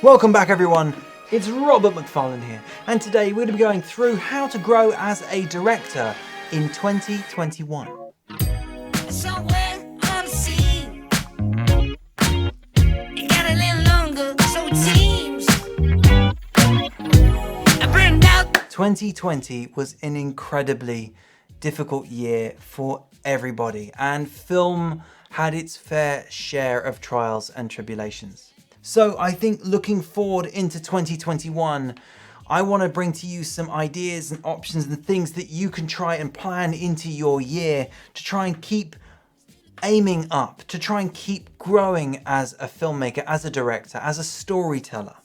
Welcome back everyone, it's Robert Macfarlane here, and today we're going to be going through how to grow as a director in 2021. Somewhere on the sea, it got a little longer, so it seems. I burned out. 2020 was an incredibly difficult year for everybody, and film had its fair share of trials and tribulations. So I think looking forward into 2021, I want to bring to you some ideas and options and things that you can try and plan into your year to try and keep aiming up, to try and keep growing as a filmmaker, as a director, as a storyteller.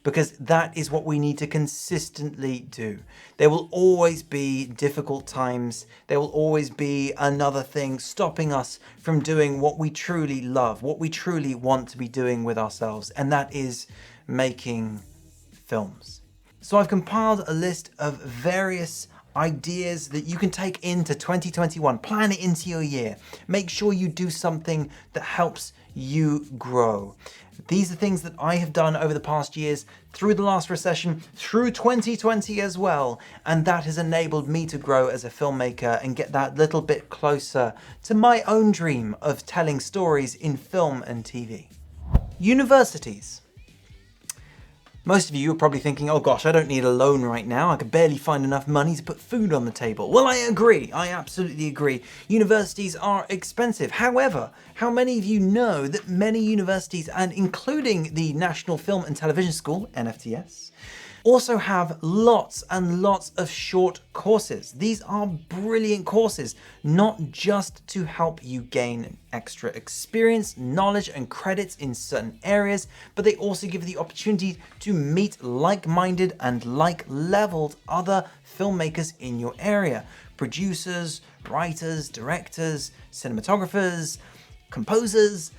Because that is what we need to consistently do. There will always be difficult times. There will always be another thing stopping us from doing what we truly love, what we truly want to be doing with ourselves, and that is making films. So I've compiled a list of various ideas that you can take into 2021, plan it into your year. Make sure you do something that helps you grow. These are things that I have done over the past years, through the last recession, through 2020 as well, and that has enabled me to grow as a filmmaker and get that little bit closer to my own dream of telling stories in film and TV. Universities. Most of you are probably thinking, oh gosh, I don't need a loan right now. I could barely find enough money to put food on the table. Well, I agree. I absolutely agree. Universities are expensive. However, how many of you know that many universities, and including the National Film and Television School, NFTS, also have lots and lots of short courses. These are brilliant courses, not just to help you gain extra experience, knowledge and credits in certain areas, but they also give you the opportunity to meet like-minded and like-leveled other filmmakers in your area. Producers, writers, directors, cinematographers, composers,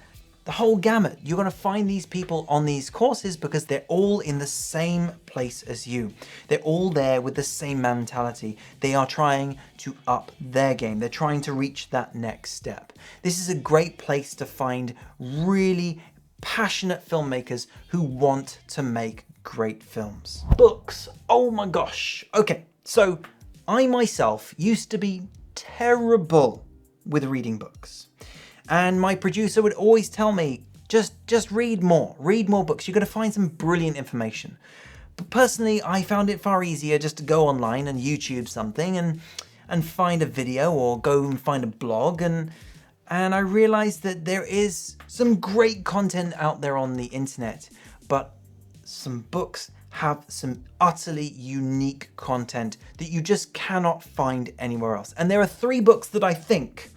the whole gamut. You're going to find these people on these courses because they're all in the same place as you. They're all there with the same mentality. They are trying to up their game. They're trying to reach that next step. This is a great place to find really passionate filmmakers who want to make great films. Books. Oh my gosh. Okay, so I myself used to be terrible with reading books. And my producer would always tell me, just read more books. You're going to find some brilliant information. But personally, I found it far easier just to go online and YouTube something and find a video or go and find a blog. And I realized that there is some great content out there on the internet, but some books have some utterly unique content that you just cannot find anywhere else. And there are 3 books that I think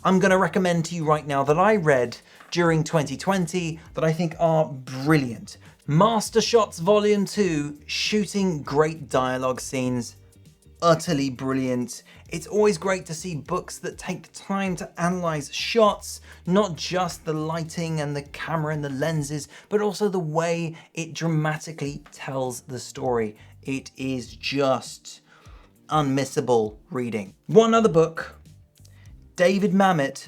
I'm going to recommend to you right now that I read during 2020 that I think are brilliant. Master Shots Volume 2, shooting great dialogue scenes, utterly brilliant. It's always great to see books that take the time to analyze shots, not just the lighting and the camera and the lenses, but also the way it dramatically tells the story. It is just unmissable reading. One other book, David Mamet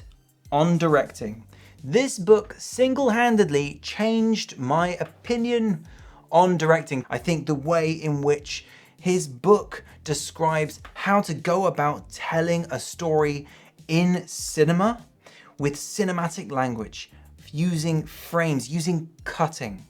on directing. This book single-handedly changed my opinion on directing. I think the way in which his book describes how to go about telling a story in cinema with cinematic language, using frames, using cutting,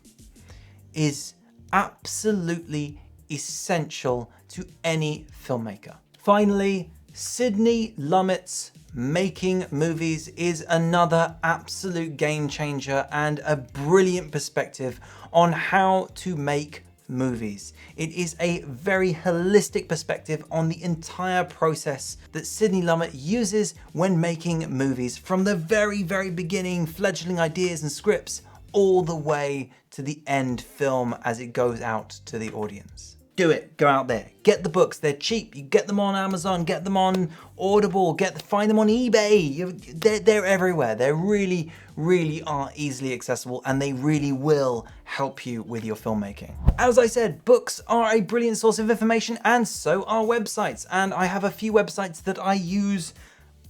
is absolutely essential to any filmmaker. Finally, Sidney Lumet's Making Movies is another absolute game changer and a brilliant perspective on how to make movies. It is a very holistic perspective on the entire process that Sidney Lumet uses when making movies, from the very, very beginning, fledgling ideas and scripts, all the way to the end film as it goes out to the audience. Do it, go out there, get the books, they're cheap, you get them on Amazon, get them on Audible, find them on eBay, they're everywhere. They really, really are easily accessible and they really will help you with your filmmaking. As I said, books are a brilliant source of information and so are websites. And I have a few websites that I use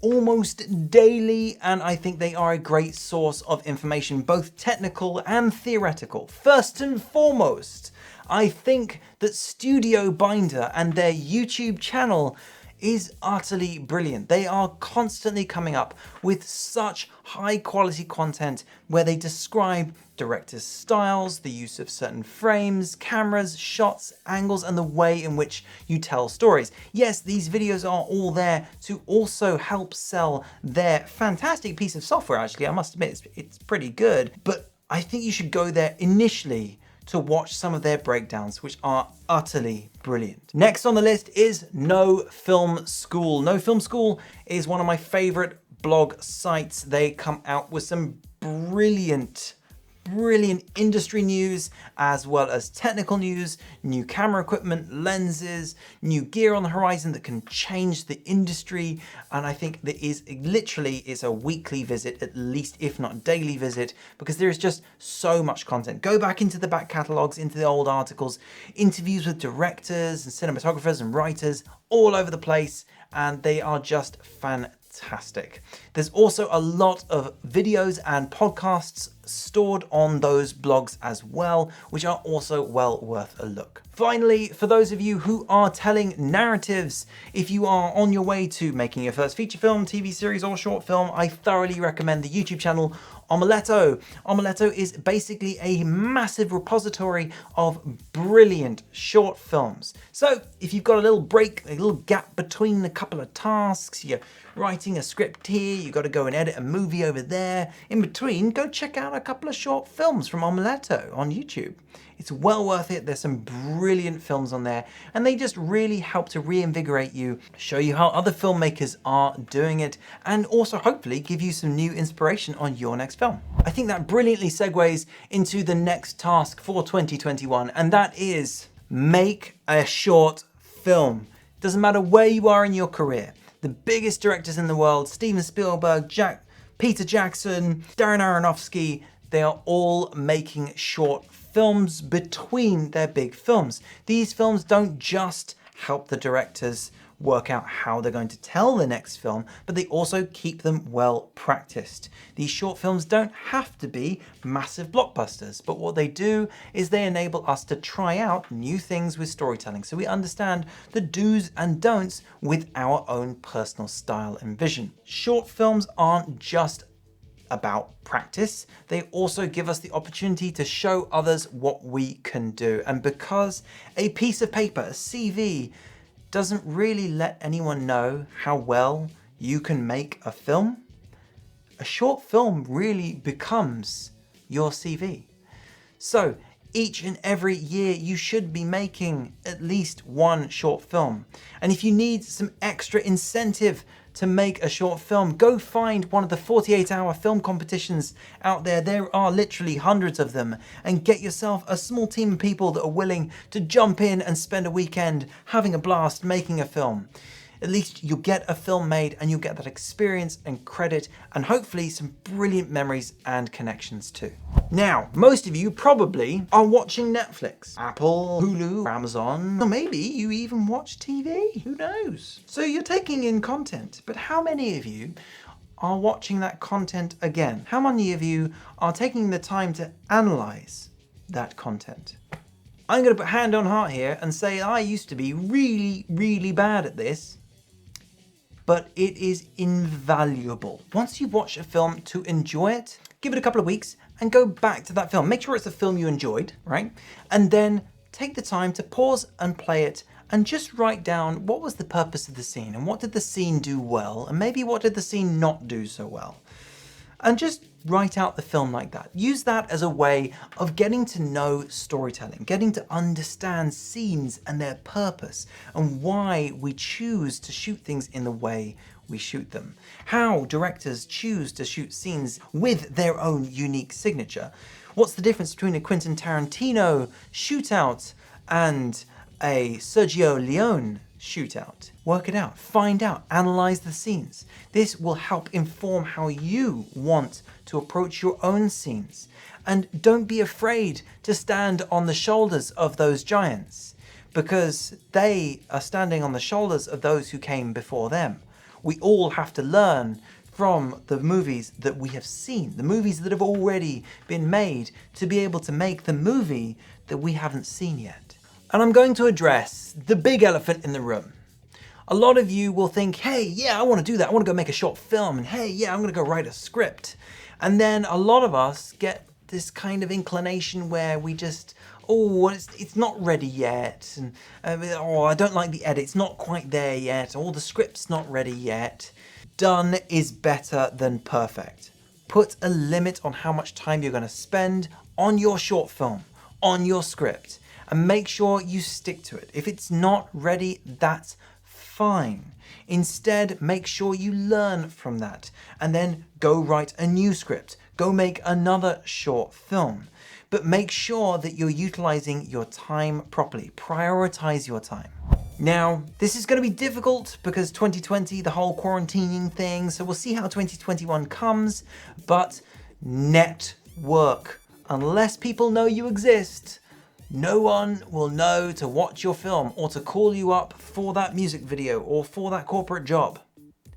almost daily, and I think they are a great source of information, both technical and theoretical. First and foremost, I think that Studio Binder and their YouTube channel is utterly brilliant. They are constantly coming up with such high quality content where they describe directors' styles, the use of certain frames, cameras, shots, angles, and the way in which you tell stories. Yes, these videos are all there to also help sell their fantastic piece of software. Actually, I must admit, it's pretty good, but I think you should go there initially to watch some of their breakdowns, which are utterly brilliant. Next on the list is No Film School. No Film School is one of my favorite blog sites. They come out with some brilliant industry news, as well as technical news, new camera equipment, lenses, new gear on the horizon that can change the industry. And I think there is literally, it's a weekly visit, at least, if not daily visit, because there is just so much content. Go back into the back catalogs, into the old articles, interviews with directors and cinematographers and writers all over the place, and they are just fantastic. There's also a lot of videos and podcasts stored on those blogs as well, which are also well worth a look. Finally, for those of you who are telling narratives, if you are on your way to making your first feature film, TV series, or short film, I thoroughly recommend the YouTube channel Omeletto. Omeletto is basically a massive repository of brilliant short films. So if you've got a little break, a little gap between a couple of tasks, you're writing a script here, you've got to go and edit a movie over there, in between, go check out a couple of short films from Omeletto on YouTube. It's well worth it. There's some brilliant films on there, and they just really help to reinvigorate you, show you how other filmmakers are doing it, and also hopefully give you some new inspiration on your next film. I think that brilliantly segues into the next task for 2021, and that is make a short film. Doesn't matter where you are in your career. The biggest directors in the world, Steven Spielberg, Peter Jackson, Darren Aronofsky, they are all making short films between their big films. These films don't just help the directors work out how they're going to tell the next film, but they also keep them well practiced. These short films don't have to be massive blockbusters, but what they do is they enable us to try out new things with storytelling, so we understand the do's and don'ts with our own personal style and vision. Short films aren't just about practice, they also give us the opportunity to show others what we can do. And because a piece of paper, a CV, doesn't really let anyone know how well you can make a film, a short film really becomes your CV. So each and every year you should be making at least one short film. And if you need some extra incentive to make a short film, go find one of the 48-hour film competitions out there. There are literally hundreds of them, and get yourself a small team of people that are willing to jump in and spend a weekend having a blast making a film. At least you'll get a film made, and you'll get that experience and credit, and hopefully some brilliant memories and connections too. Now, most of you probably are watching Netflix, Apple, Hulu, Amazon, or maybe you even watch TV, who knows? So you're taking in content, but how many of you are watching that content again? How many of you are taking the time to analyze that content? I'm going to put hand on heart here and say I used to be really bad at this, but it is invaluable. Once you watch a film to enjoy it, give it a couple of weeks and go back to that film. Make sure it's a film you enjoyed, right? And then take the time to pause and play it and just write down what was the purpose of the scene and what did the scene do well and maybe what did the scene not do so well. And just write out the film like that. Use that as a way of getting to know storytelling, getting to understand scenes and their purpose and why we choose to shoot things in the way we shoot them. How directors choose to shoot scenes with their own unique signature. What's the difference between a Quentin Tarantino shootout and a Sergio Leone shootout? Work it out, find out, analyze the scenes. This will help inform how you want to approach your own scenes. And don't be afraid to stand on the shoulders of those giants, because they are standing on the shoulders of those who came before them. We all have to learn from the movies that we have seen, the movies that have already been made, to be able to make the movie that we haven't seen yet. And I'm going to address the big elephant in the room. A lot of you will think, hey, yeah, I want to do that. I want to go make a short film. And hey, yeah, I'm going to go write a script. And then a lot of us get this kind of inclination where we just, oh, it's not ready yet. And oh, I don't like the edit. It's not quite there yet. Or the script's not ready yet. Done is better than perfect. Put a limit on how much time you're going to spend on your short film, on your script, and make sure you stick to it. If it's not ready, that's fine. Instead, make sure you learn from that and then go write a new script. Go make another short film. But make sure that you're utilizing your time properly. Prioritize your time. Now, this is going to be difficult because 2020, the whole quarantining thing, so we'll see how 2021 comes, but network. Unless people know you exist, no one will know to watch your film or to call you up for that music video or for that corporate job.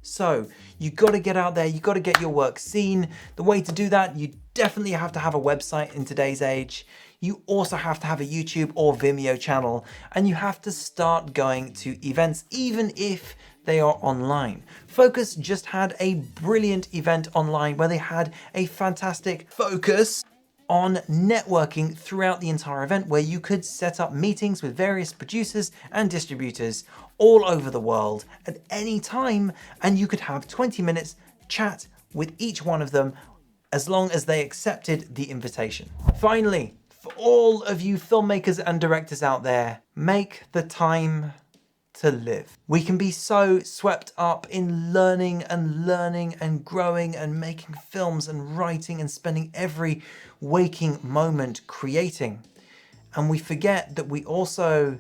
So you got to get out there, you got to get your work seen. The way to do that, you definitely have to have a website in today's age. You also have to have a YouTube or Vimeo channel, and you have to start going to events, even if they are online. Focus just had a brilliant event online where they had a fantastic focus on networking throughout the entire event, where you could set up meetings with various producers and distributors all over the world at any time, and you could have 20 minutes chat with each one of them as long as they accepted the invitation. Finally, for all of you filmmakers and directors out there, make the time to live. We can be so swept up in learning and growing and making films and writing and spending every waking moment creating. And we forget that we also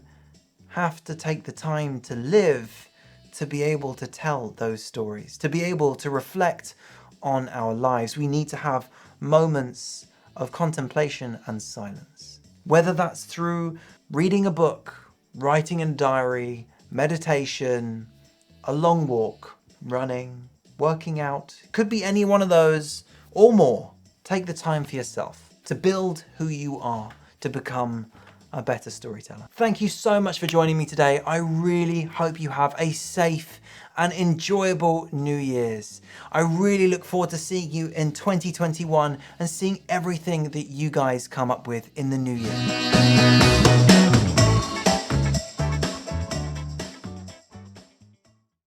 have to take the time to live, to be able to tell those stories, to be able to reflect on our lives. We need to have moments of contemplation and silence. Whether that's through reading a book, writing a diary, meditation, a long walk, running, working out. It could be any one of those or more. Take the time for yourself to build who you are, to become a better storyteller. Thank you so much for joining me today. I really hope you have a safe and enjoyable New Year's. I really look forward to seeing you in 2021 and seeing everything that you guys come up with in the new year.